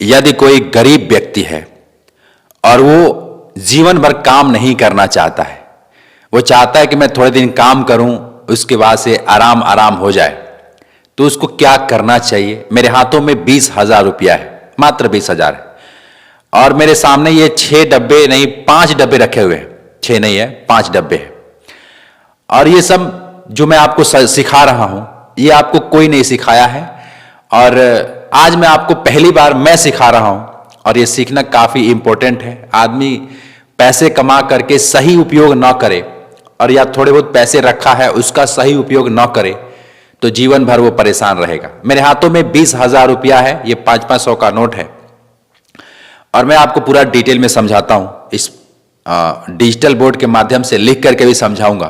यदि कोई गरीब व्यक्ति है और वो जीवन भर काम नहीं करना चाहता है, वो चाहता है कि मैं थोड़े दिन काम करूं, उसके बाद से आराम आराम हो जाए, तो उसको क्या करना चाहिए? मेरे हाथों में 20,000 रुपया है, मात्र 20,000 है, और मेरे सामने ये 6 डब्बे नहीं 5 डब्बे रखे हुए हैं, 6 नहीं है 5 डब्बे हैं। और ये सब जो मैं आपको सिखा रहा हूं, ये आपको कोई नहीं सिखाया है, और आज मैं आपको पहली बार मैं सिखा रहा हूं, और ये सीखना काफी इंपॉर्टेंट है। आदमी पैसे कमा करके सही उपयोग ना करे, और या थोड़े बहुत पैसे रखा है उसका सही उपयोग ना करे, तो जीवन भर वो परेशान रहेगा। मेरे हाथों में 20,000 रुपया है, ये 500-500 का नोट है, और मैं आपको पूरा डिटेल में समझाता हूं। इस डिजिटल बोर्ड के माध्यम से लिख करके भी समझाऊंगा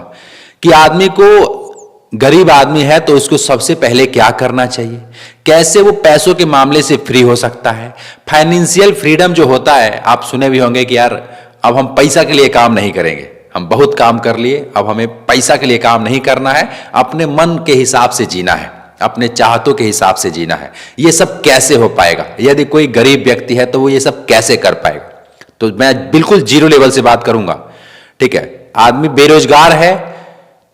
कि आदमी को, गरीब आदमी है तो उसको सबसे पहले क्या करना चाहिए, कैसे वो पैसों के मामले से फ्री हो सकता है। फाइनेंशियल फ्रीडम जो होता है, आप सुने भी होंगे कि यार अब हम पैसा के लिए काम नहीं करेंगे, हम बहुत काम कर लिए, अब हमें पैसा के लिए काम नहीं करना है, अपने मन के हिसाब से जीना है, अपने चाहतों के हिसाब से जीना है। ये सब कैसे हो पाएगा? यदि कोई गरीब व्यक्ति है तो वो ये सब कैसे कर पाएगा? तो मैं बिल्कुल जीरो लेवल से बात करूंगा, ठीक है। आदमी बेरोजगार है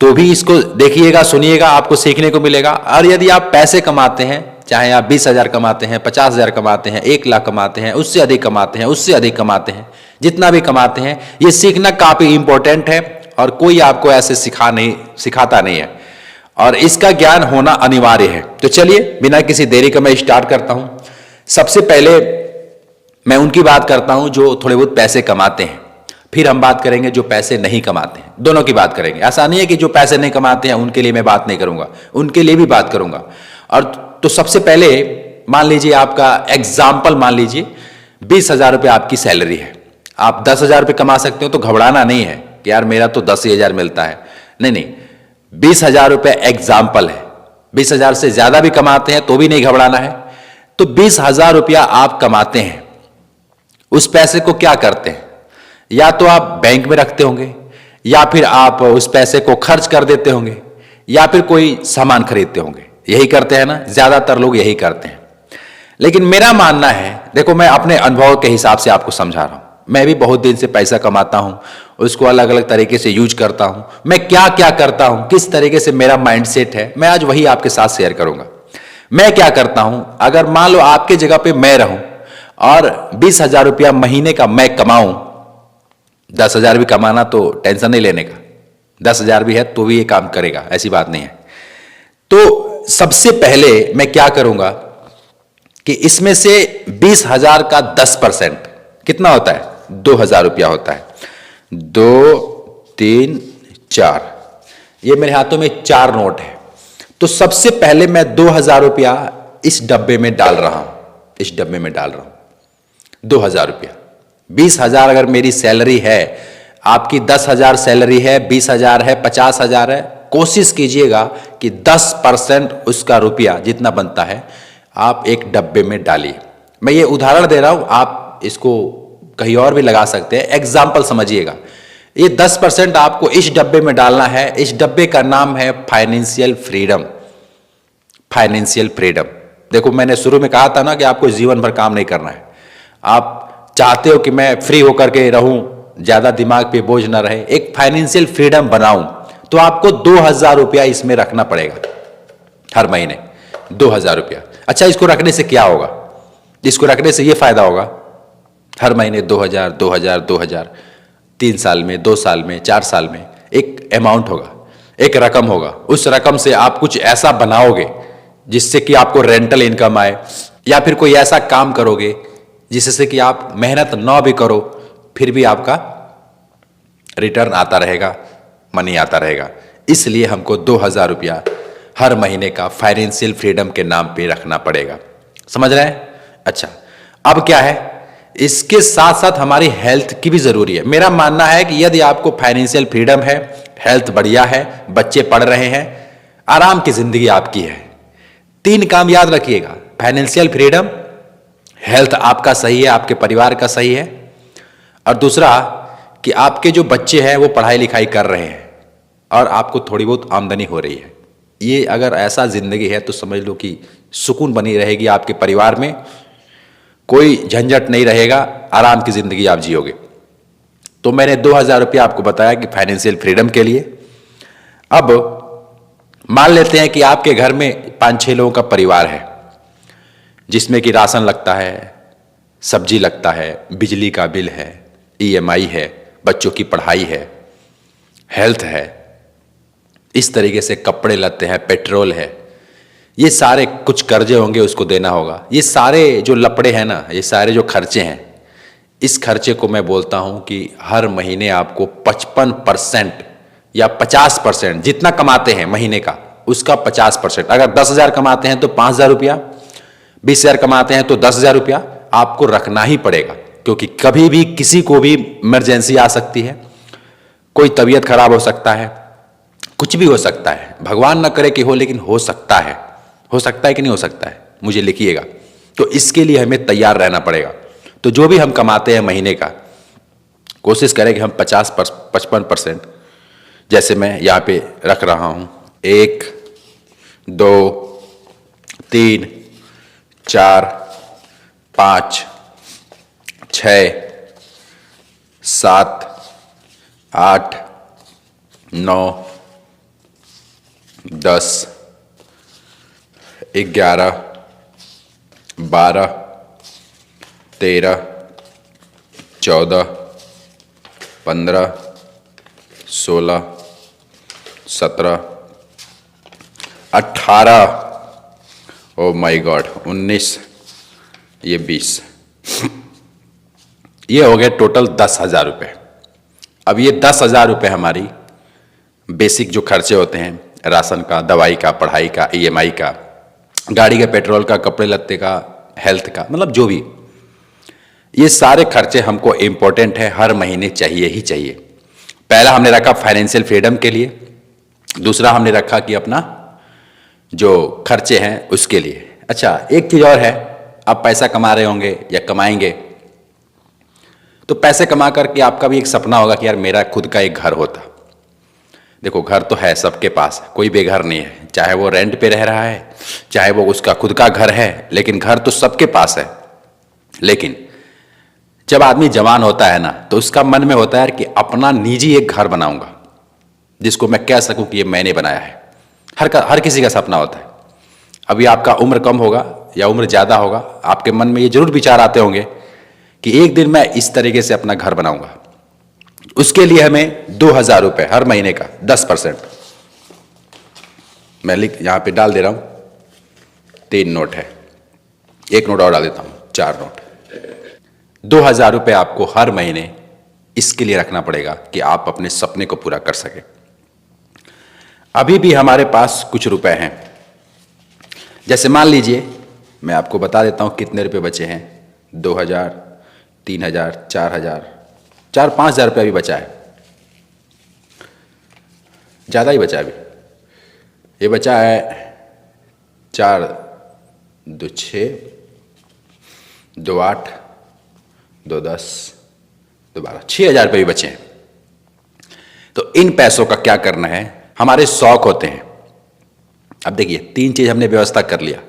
तो भी इसको देखिएगा, सुनिएगा, आपको सीखने को मिलेगा। और यदि आप पैसे कमाते हैं, चाहे आप 20,000 कमाते हैं, 50,000 कमाते हैं, 1 लाख कमाते हैं, उससे अधिक कमाते हैं, उससे अधिक कमाते हैं, जितना भी कमाते हैं, ये सीखना काफी इंपॉर्टेंट है, और कोई आपको ऐसे सिखाता नहीं है, और इसका ज्ञान होना अनिवार्य है। तो चलिए बिना किसी देरी का मैं स्टार्ट करता हूं। सबसे पहले मैं उनकी बात करता हूं जो थोड़े बहुत पैसे कमाते हैं, फिर हम बात करेंगे जो पैसे नहीं कमाते हैं, दोनों की बात करेंगे। ऐसा नहीं है कि जो पैसे नहीं कमाते हैं उनके लिए मैं बात नहीं करूंगा, उनके लिए भी बात करूंगा। और तो सबसे पहले मान लीजिए, आपका एग्जाम्पल मान लीजिए 20,000 रुपये आपकी सैलरी है, आप 10,000 रुपये कमा सकते हो, तो घबराना नहीं है कि यार मेरा तो 10,000 मिलता है, नहीं नहीं, 20,000 रुपये एग्जाम्पल है। 20,000 से ज्यादा भी कमाते हैं तो भी नहीं घबराना है। तो 20,000 रुपया आप कमाते हैं, उस पैसे को क्या करते हैं? या तो आप बैंक में रखते होंगे, या फिर आप उस पैसे को खर्च कर देते होंगे, या फिर कोई सामान खरीदते होंगे। यही करते हैं ना, ज्यादातर लोग यही करते हैं। लेकिन मेरा मानना है, देखो मैं अपने अनुभव के हिसाब से आपको समझा रहा हूं। मैं भी बहुत दिन से पैसा कमाता हूं, उसको अलग अलग तरीके से यूज करता हूं। मैं क्या क्या करता हूं, किस तरीके से मेरा माइंडसेट है, मैं आज वही आपके साथ शेयर करूंगा। मैं क्या करता हूं, अगर मान लो आपके जगह पे मैं रहूं और 20,000 रुपया महीने का मैं कमाऊं, 10,000 भी कमाना तो टेंशन नहीं लेने का, 10,000 भी है तो भी ये काम करेगा, ऐसी बात नहीं है। तो सबसे पहले मैं क्या करूंगा कि इसमें से 20,000 का 10% कितना होता है? 2,000 रुपया होता है। 2, 3, 4, ये मेरे हाथों में 4 नोट है। तो सबसे पहले मैं 2,000 रुपया इस डब्बे में डाल रहा हूं, इस डब्बे में डाल रहा हूं 2,000 रुपया। 20,000 अगर मेरी सैलरी है, आपकी 10,000 सैलरी है, 20,000 है, 50,000 है, कोशिश कीजिएगा कि 10% उसका रुपया जितना बनता है आप एक डब्बे में डालिए। मैं ये उदाहरण दे रहा हूं, आप इसको कहीं और भी लगा सकते हैं, एग्जाम्पल समझिएगा। ये 10% आपको इस डब्बे में डालना है। इस डब्बे का नाम है फाइनेंशियल फ्रीडम। फाइनेंशियल फ्रीडम, देखो मैंने शुरू में कहा था ना कि आपको जीवन भर काम नहीं करना है। आप चाहते हो कि मैं फ्री होकर के रहूं, ज्यादा दिमाग पे बोझ ना रहे, एक फाइनेंशियल फ्रीडम बनाऊं, तो आपको 2,000 रुपया इसमें रखना पड़ेगा हर महीने। 2,000 रुपया। अच्छा, इसको रखने से क्या होगा? इसको रखने से यह फायदा होगा, हर महीने 2,000 2,000 2,000, 3 साल में, 2 साल में, 4 साल में एक अमाउंट होगा, एक रकम होगा। उस रकम से आप कुछ ऐसा बनाओगे जिससे कि आपको रेंटल इनकम आए, या फिर कोई ऐसा काम करोगे जिससे कि आप मेहनत ना भी करो फिर भी आपका रिटर्न आता रहेगा, मनी आता रहेगा। इसलिए हमको 2,000 रुपया हर महीने का फाइनेंशियल फ्रीडम के नाम पे रखना पड़ेगा। समझ रहे हैं? अच्छा, अब क्या है, इसके साथ साथ हमारी हेल्थ की भी जरूरी है। मेरा मानना है कि यदि आपको फाइनेंशियल फ्रीडम है, हेल्थ बढ़िया है, बच्चे पढ़ रहे हैं, आराम की जिंदगी आपकी है। 3 काम याद रखिएगा, फाइनेंशियल फ्रीडम, हेल्थ आपका सही है, आपके परिवार का सही है, और दूसरा कि आपके जो बच्चे हैं वो पढ़ाई लिखाई कर रहे हैं और आपको थोड़ी बहुत आमदनी हो रही है। ये अगर ऐसा जिंदगी है तो समझ लो कि सुकून बनी रहेगी आपके परिवार में, कोई झंझट नहीं रहेगा, आराम की जिंदगी आप जियोगे। तो मैंने 2,000 रुपया आपको बताया कि फाइनेंशियल फ्रीडम के लिए। अब मान लेते हैं कि आपके घर में 5-6 लोगों का परिवार है, जिसमें कि राशन लगता है, सब्जी लगता है, बिजली का बिल है, EMI है, बच्चों की पढ़ाई है, हेल्थ है, इस तरीके से कपड़े लत्ते हैं, पेट्रोल है, ये सारे कुछ कर्जे होंगे उसको देना होगा। ये सारे जो लपड़े हैं ना, ये सारे जो खर्चे हैं, इस खर्चे को मैं बोलता हूं कि हर महीने आपको 55% या 50%, जितना कमाते हैं महीने का उसका 50%, अगर 10,000 कमाते हैं तो 5,000 रुपया, 20,000 कमाते हैं तो 10,000 रुपया आपको रखना ही पड़ेगा। क्योंकि कभी भी किसी को भी इमरजेंसी आ सकती है, कोई तबीयत खराब हो सकता है, कुछ भी हो सकता है, भगवान ना करे कि हो, लेकिन हो सकता है। हो सकता है कि नहीं हो सकता है, मुझे लिखिएगा। तो इसके लिए हमें तैयार रहना पड़ेगा। तो जो भी हम कमाते हैं महीने का, कोशिश करें कि हम 55%, जैसे मैं यहां पे रख रहा हूं, 1 2 3 4 5 6 7 8 9 10 11 12 13 14 15 16 17 18, ओ माय गॉड, 19, ये 20, ये हो गए टोटल 10,000 रुपये। अब ये 10,000 रुपये हमारी बेसिक जो खर्चे होते हैं, राशन का, दवाई का, पढ़ाई का, EMI का, गाड़ी के पेट्रोल का, कपड़े लत्ते का, हेल्थ का, मतलब जो भी, ये सारे खर्चे हमको इंपॉर्टेंट है, हर महीने चाहिए ही चाहिए। पहला हमने रखा फाइनेंशियल फ्रीडम के लिए, दूसरा हमने रखा कि अपना जो खर्चे हैं उसके लिए। अच्छा, एक चीज और है, आप पैसा कमा रहे होंगे या कमाएंगे, तो पैसे कमा करके आपका भी एक सपना होगा कि यार मेरा खुद का एक घर होता। देखो, घर तो है सबके पास, कोई बेघर नहीं है, चाहे वो रेंट पे रह रहा है, चाहे वो उसका खुद का घर है, लेकिन घर तो सबके पास है। लेकिन जब आदमी जवान होता है ना, तो उसका मन में होता है कि अपना निजी एक घर बनाऊंगा, जिसको मैं कह सकूं कि ये मैंने बनाया है। हर किसी का सपना होता है। अभी आपका उम्र कम होगा या उम्र ज्यादा होगा, आपके मन में ये जरूर विचार आते होंगे कि एक दिन मैं इस तरीके से अपना घर बनाऊंगा। उसके लिए हमें 2,000 रुपये हर महीने का 10%, मैं यहां पे डाल दे रहा हूं, 3 नोट है, एक नोट और डाल देता हूं, 4 नोट। 2,000 रुपये आपको हर महीने इसके लिए रखना पड़ेगा कि आप अपने सपने को पूरा कर सके। अभी भी हमारे पास कुछ रुपए हैं, जैसे मान लीजिए, मैं आपको बता देता हूं कितने रुपए बचे हैं। 2,000, 3,000, 4,000, 4-5,000 रुपया भी बचा है, ज्यादा ही बचा है अभी। ये बचा है 4 2 6 2 8 2 10 2 12, 6,000 रुपये भी बचे हैं। तो इन पैसों का क्या करना है, हमारे शौक होते हैं। अब देखिए, 3 चीज हमने व्यवस्था कर लिया,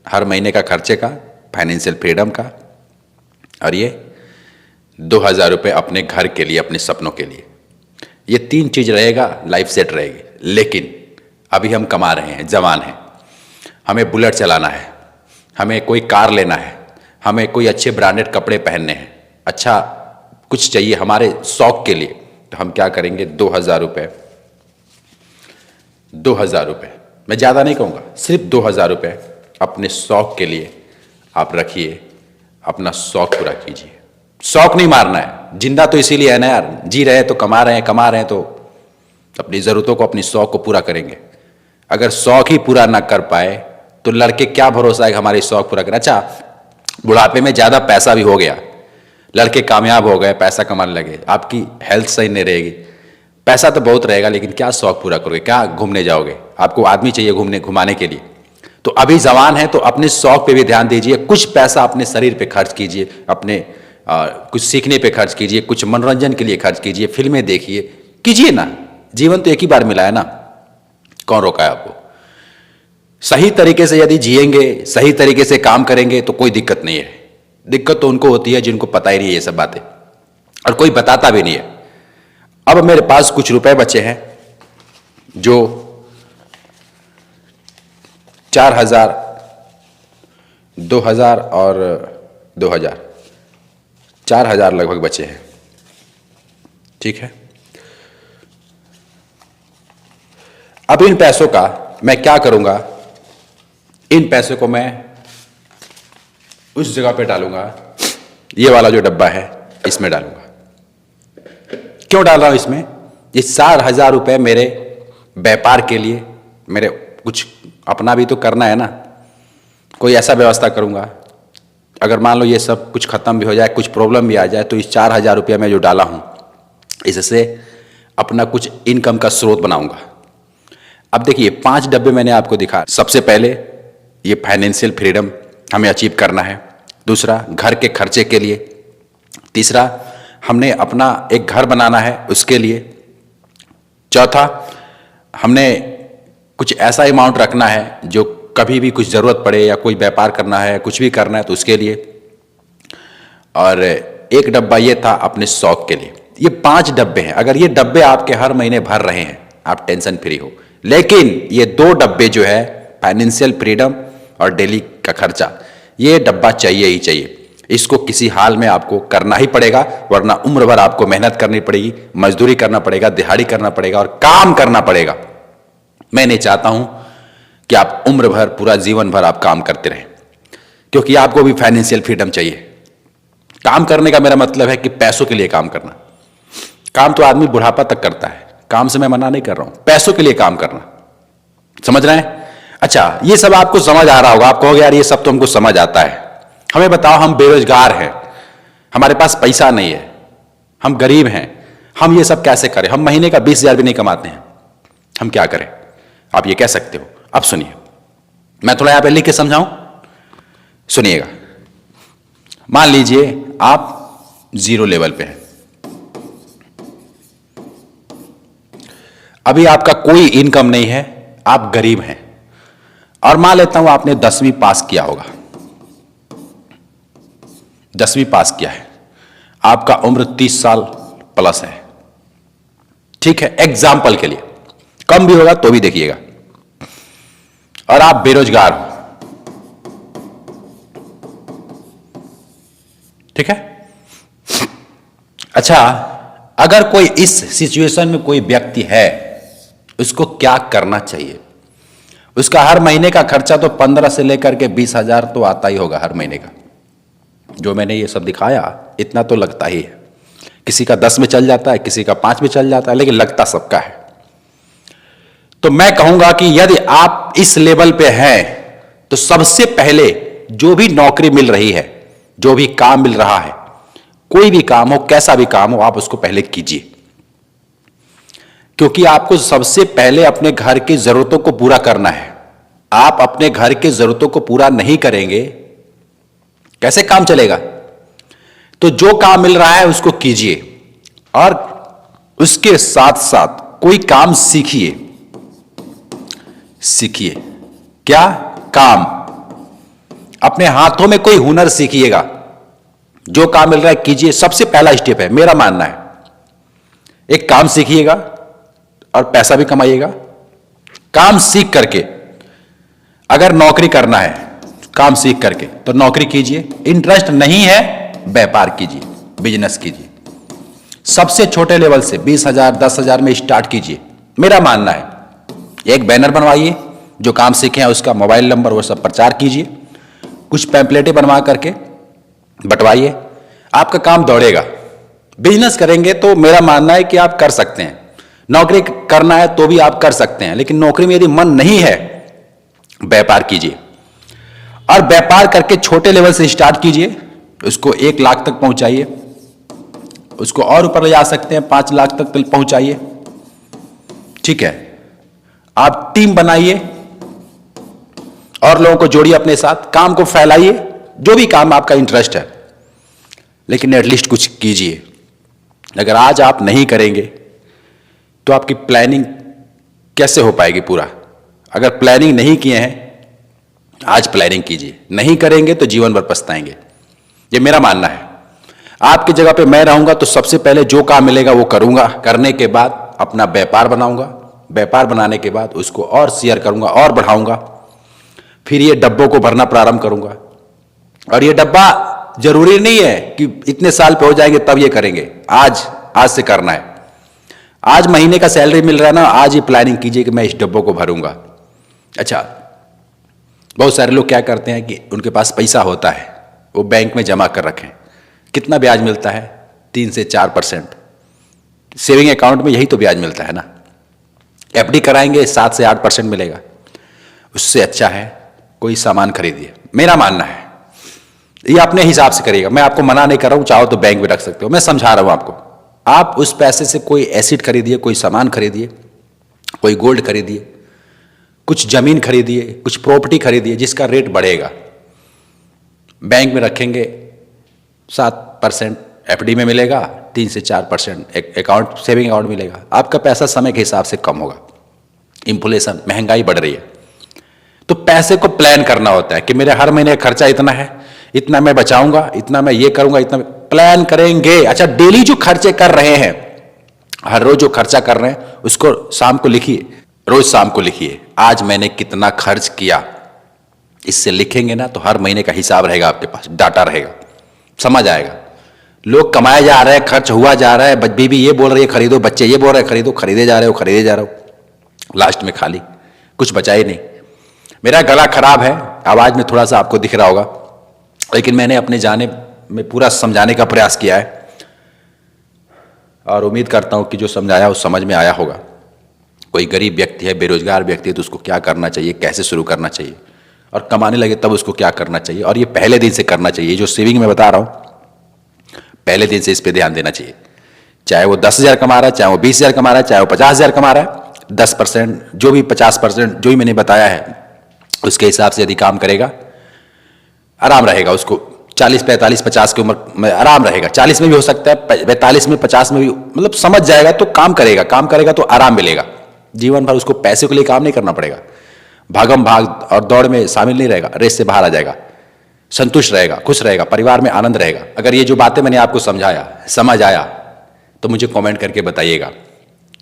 हर महीने का खर्चे का, फाइनेंशियल फ्रीडम का, और ये 2,000 रुपये अपने घर के लिए, अपने सपनों के लिए। ये 3 चीज रहेगा, लाइफ सेट रहेगी। लेकिन अभी हम कमा रहे हैं, जवान हैं, हमें बुलेट चलाना है, हमें कोई कार लेना है, हमें कोई अच्छे ब्रांडेड कपड़े पहनने हैं, अच्छा कुछ चाहिए हमारे शौक के लिए। तो हम क्या करेंगे, 2,000 रुपये, 2,000 रुपये, मैं ज़्यादा नहीं कहूँगा, सिर्फ 2,000 रुपये अपने शौक के लिए आप रखिए, अपना शौक पूरा कीजिए। शौक नहीं मारना है, जिंदा तो इसीलिए है ना यार, जी रहे हैं तो कमा रहे हैं तो अपनी ज़रूरतों को, अपनी शौक को पूरा करेंगे। अगर शौक ही पूरा ना कर पाए तो लड़के क्या भरोसा है हमारे शौक पूरा करें। अच्छा, बुढ़ापे में ज़्यादा पैसा भी हो गया, लड़के कामयाब हो गए, पैसा कमाने लगे, आपकी हेल्थ सही नहीं रहेगी, पैसा तो बहुत रहेगा, लेकिन क्या शौक पूरा करोगे, क्या घूमने जाओगे, आपको आदमी चाहिए घुमाने के लिए। तो अभी जवान है तो अपने शौक पे भी ध्यान दीजिए, कुछ पैसा अपने शरीर पे खर्च कीजिए, अपने कुछ सीखने पे खर्च कीजिए, कुछ मनोरंजन के लिए खर्च कीजिए, फिल्में देखिए, कीजिए ना, जीवन तो एक ही बार मिला है ना, कौन रोका है आपको। सही तरीके से यदि जिएंगे, सही तरीके से काम करेंगे तो कोई दिक्कत नहीं है। दिक्कत तो उनको होती है जिनको पता ही नहीं है ये सब बातें, और कोई बताता भी नहीं है। अब मेरे पास कुछ रुपए बचे हैं जो 4,000, 2,000 और 2,000, 4,000 लगभग बचे हैं। ठीक है, अब इन पैसों का मैं क्या करूंगा, इन पैसों को मैं उस जगह पे डालूंगा, ये वाला जो डब्बा है इसमें डालूंगा। क्यों डाल रहा हूं इसमें? ये 4,000 रुपए मेरे व्यापार के लिए, मेरे कुछ अपना भी तो करना है ना, कोई ऐसा व्यवस्था करूंगा अगर मान लो ये सब कुछ खत्म भी हो जाए, कुछ प्रॉब्लम भी आ जाए, तो इस 4,000 रुपया मैं जो डाला हूं इससे अपना कुछ इनकम का स्रोत बनाऊंगा। अब देखिए 5 डब्बे मैंने आपको दिखा। सबसे पहले ये फाइनेंशियल फ्रीडम हमें अचीव करना है, दूसरा घर के खर्चे के लिए, तीसरा हमने अपना एक घर बनाना है उसके लिए, चौथा हमने कुछ ऐसा अमाउंट रखना है जो कभी भी कुछ जरूरत पड़े या कोई व्यापार करना है, कुछ भी करना है तो उसके लिए, और एक डब्बा ये था अपने शौक के लिए। ये 5 डब्बे हैं। अगर ये डब्बे आपके हर महीने भर रहे हैं आप टेंशन फ्री हो, लेकिन ये 2 डब्बे जो है फाइनेंशियल फ्रीडम और डेली का खर्चा, ये डब्बा चाहिए ही चाहिए। इसको किसी हाल में आपको करना ही पड़ेगा, वरना उम्र भर आपको मेहनत करनी पड़ेगी, मजदूरी करना पड़ेगा, दिहाड़ी करना पड़ेगा और काम करना पड़ेगा। मैं नहीं चाहता हूं कि आप उम्र भर, पूरा जीवन भर आप काम करते रहें, क्योंकि आपको भी फाइनेंशियल फ्रीडम चाहिए। काम करने का मेरा मतलब है कि पैसों के लिए काम करना। काम तो आदमी बुढ़ापा तक करता है, काम से मैं मना नहीं कर रहा हूं, पैसों के लिए काम करना, समझ रहे हैं? अच्छा, ये सब आपको समझ आ रहा होगा, आप कहोगे यार ये सब तो हमको समझ आता है। हमें बताओ, हम बेरोजगार हैं, हमारे पास पैसा नहीं है, हम गरीब हैं, हम ये सब कैसे करें? हम महीने का 20,000 भी नहीं कमाते हैं, हम क्या करें? आप ये कह सकते हो। अब सुनिए, मैं थोड़ा यहां पे लिख के समझाऊं, सुनिएगा। मान लीजिए आप 0 लेवल पे हैं, अभी आपका कोई इनकम नहीं है, आप गरीब हैं, और मान लेता हूं आपने 10वीं पास किया होगा, 10वीं पास किया है, आपका उम्र 30 साल प्लस है, ठीक है, एग्जाम्पल के लिए, कम भी होगा तो भी देखिएगा, और आप बेरोजगार हो, ठीक है। अच्छा, अगर कोई इस सिचुएशन में कोई व्यक्ति है, उसको क्या करना चाहिए? उसका हर महीने का खर्चा तो 15 से लेकर के 20,000 तो आता ही होगा हर महीने का। जो मैंने ये सब दिखाया इतना तो लगता ही है, किसी का 10 में चल जाता है, किसी का 5 में चल जाता है, लेकिन लगता सबका है। तो मैं कहूंगा कि यदि आप इस लेवल पे हैं तो सबसे पहले जो भी नौकरी मिल रही है, जो भी काम मिल रहा है, कोई भी काम हो, कैसा भी काम हो, आप उसको पहले कीजिए, क्योंकि आपको सबसे पहले अपने घर की जरूरतों को पूरा करना है। आप अपने घर की जरूरतों को पूरा नहीं करेंगे, कैसे काम चलेगा? तो जो काम मिल रहा है उसको कीजिए, और उसके साथ साथ कोई काम सीखिए। सीखिए क्या? काम। अपने हाथों में कोई हुनर सीखिएगा, जो काम मिल रहा है कीजिए। सबसे पहला स्टेप है, मेरा मानना है, एक काम सीखिएगा और पैसा भी कमाइएगा। काम सीख करके, अगर नौकरी करना है, काम सीख करके तो नौकरी कीजिए। इंटरेस्ट नहीं है, व्यापार कीजिए, बिजनेस कीजिए। सबसे छोटे लेवल से 20,000, 10,000 में स्टार्ट कीजिए। मेरा मानना है, एक बैनर बनवाइए, जो काम सीखे हैं उसका मोबाइल नंबर वो सब प्रचार कीजिए, कुछ पैम्पलेटें बनवा करके बंटवाइए, आपका काम दौड़ेगा। बिजनेस करेंगे तो मेरा मानना है कि आप कर सकते हैं। नौकरी करना है तो भी आप कर सकते हैं, लेकिन नौकरी में यदि मन नहीं है, व्यापार कीजिए। और व्यापार करके छोटे लेवल से स्टार्ट कीजिए, उसको 1 लाख तक पहुंचाइए, उसको और ऊपर ले जा सकते हैं, 5 लाख तक पहुंचाइए, ठीक है। आप टीम बनाइए और लोगों को जोड़िए अपने साथ, काम को फैलाइए, जो भी काम आपका इंटरेस्ट है, लेकिन एटलीस्ट कुछ कीजिए। अगर आज आप नहीं करेंगे तो आपकी प्लानिंग कैसे हो पाएगी पूरा? अगर प्लानिंग नहीं किए हैं, आज प्लानिंग कीजिए। नहीं करेंगे तो जीवन भर पछताएंगे। ये मेरा मानना है। आपकी जगह पे मैं रहूंगा तो सबसे पहले जो काम मिलेगा वो करूंगा, करने के बाद अपना व्यापार बनाऊंगा, व्यापार बनाने के बाद उसको और शेयर करूंगा और बढ़ाऊंगा, फिर ये डब्बों को भरना प्रारंभ करूंगा। और ये डब्बा जरूरी नहीं है कि इतने साल पे हो जाएंगे तब ये करेंगे, आज से करना है। आज महीने का सैलरी मिल रहा है ना, आज ही प्लानिंग कीजिए कि मैं इस डब्बों को भरूंगा। अच्छा, बहुत सारे लोग क्या करते हैं कि उनके पास पैसा होता है, वो बैंक में जमा कर रखें। कितना ब्याज मिलता है? 3 से 4%। सेविंग अकाउंट में यही तो ब्याज मिलता है ना। एफडी कराएंगे 7 से 8% मिलेगा। उससे अच्छा है कोई सामान खरीदिए, मेरा मानना है। ये अपने हिसाब से करिएगा, मैं आपको मना नहीं कर रहा हूं, चाहो तो बैंक में रख सकते हो, मैं समझा रहा हूं आपको। आप उस पैसे से कोई एसिड खरीदिए, कोई सामान खरीदिए, कोई गोल्ड खरीदिए, कुछ जमीन खरीदिए, कुछ प्रॉपर्टी खरीदिए जिसका रेट बढ़ेगा। बैंक में रखेंगे 7% एफडी में मिलेगा, 3 से 4% अकाउंट सेविंग अकाउंट मिलेगा। आपका पैसा समय के हिसाब से कम होगा। इन्फ्लेशन, महंगाई बढ़ रही है, तो पैसे को प्लान करना होता है कि मेरे हर महीने खर्चा इतना है, इतना मैं बचाऊंगा, इतना मैं ये करूंगा, इतना प्लान करेंगे। अच्छा, डेली जो खर्चे कर रहे हैं, हर रोज जो खर्चा कर रहे हैं उसको शाम को लिखिए, रोज शाम को लिखिए आज मैंने कितना खर्च किया। इससे लिखेंगे ना तो हर महीने का हिसाब रहेगा, आपके पास डाटा रहेगा, समझ आएगा। लोग कमाए जा रहे हैं, खर्च हुआ जा रहा है, बीवी ये बोल रही है खरीदो, बच्चे ये बोल रहे हैं खरीदो, खरीदे जा रहे हो, लास्ट में खाली कुछ बचा ही नहीं। मेरा गला खराब है, आवाज में थोड़ा सा आपको दिख रहा होगा, लेकिन मैंने अपने जाने में पूरा समझाने का प्रयास किया है और उम्मीद करता हूं कि जो समझाया वो समझ में आया होगा। कोई गरीब व्यक्ति है, बेरोजगार व्यक्ति है, तो उसको क्या करना चाहिए, कैसे शुरू करना चाहिए, और कमाने लगे तब उसको क्या करना चाहिए, और ये पहले दिन से करना चाहिए। जो सेविंग में बता रहा हूं, पहले दिन से इस पे ध्यान देना चाहिए। चाहे वो 10,000 कमा रहा है, चाहे वो 20,000 कमा रहा है, चाहे वो 50,000 कमा रहा है, 10% जो भी 50% जो भी मैंने बताया है उसके हिसाब से यदि काम करेगा, आराम रहेगा। उसको 40, 45, 50 की उम्र में आराम रहेगा। 40 में भी हो सकता है, 45 में, 50 में भी, मतलब समझ जाएगा तो काम करेगा तो आराम मिलेगा। जीवन भर उसको पैसे के लिए काम नहीं करना पड़ेगा, भागम भाग और दौड़ में शामिल नहीं रहेगा, रेस से बाहर आ जाएगा, संतुष्ट रहेगा, खुश रहेगा, परिवार में आनंद रहेगा। अगर ये जो बातें मैंने आपको समझाया समझ आया तो मुझे कमेंट करके बताइएगा,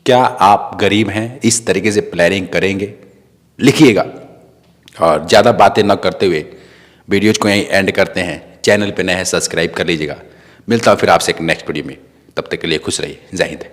क्या आप गरीब हैं? इस तरीके से प्लानिंग करेंगे? लिखिएगा। और ज़्यादा बातें न करते हुए वीडियोज को यहीं एंड करते हैं। चैनल पे नए हैं, सब्सक्राइब कर लीजिएगा। मिलता हूँ फिर आपसे एक नेक्स्ट वीडियो में, तब तक के लिए खुश रहिए। जय हिंद।